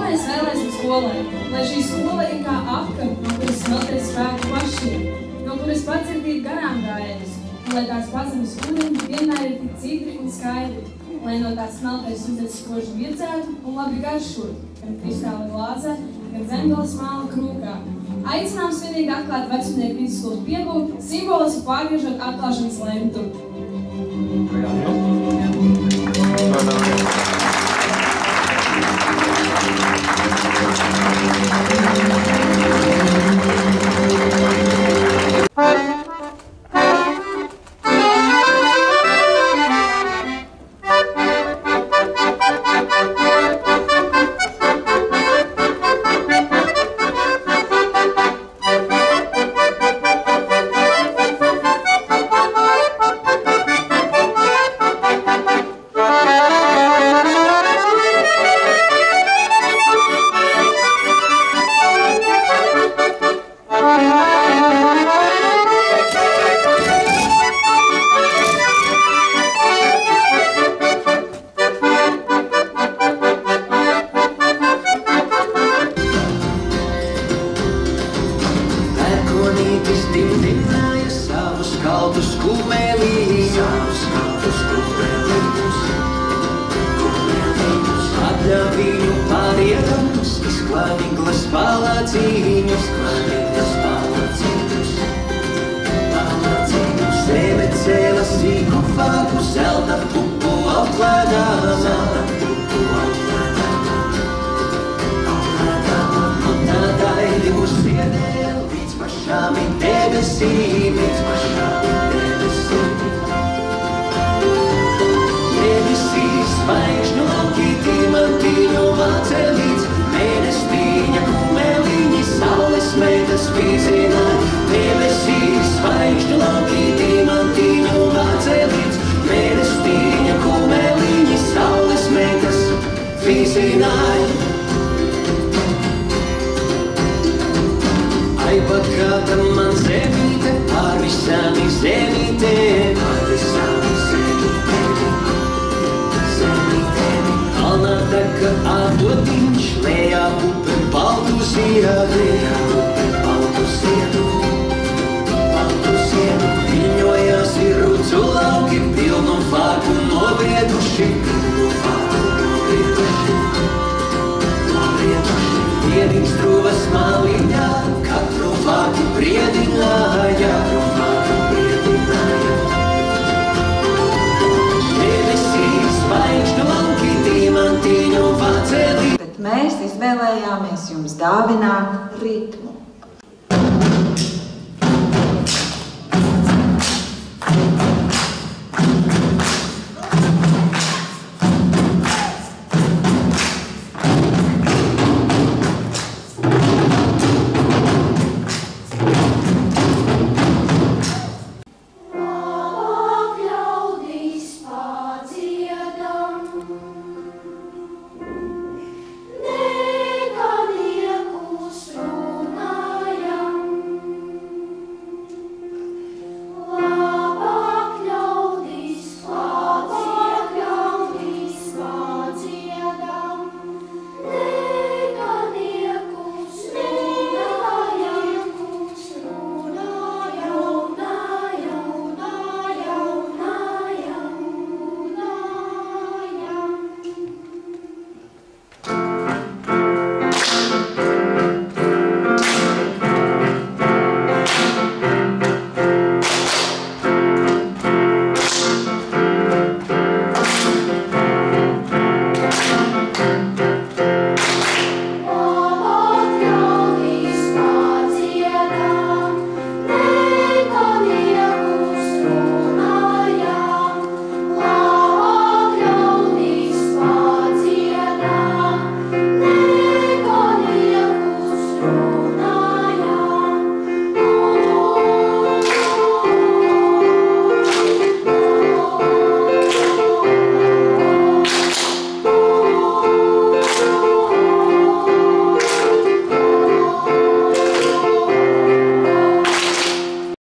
mēs vēlēsim skolai, lai šī skola ir kā apka, no kuras smelties spēku pašiem, no kuras padzirdīt garām gājējus, un lai tās pazemes ūdeņi vienmēr ir tik citri un skaidri, lai no tās smelties ūdens skoži virdzētu un labi garšot, gan kristāli glāzē, gan zemgales māla krūkā. Aicinām svinīgi atklāt vecumnieku vidusskolas piebūvi, simboliski pārgriežot atklāšanas lentu. Mēs izvēlējāmies jums dāvināt ritmu.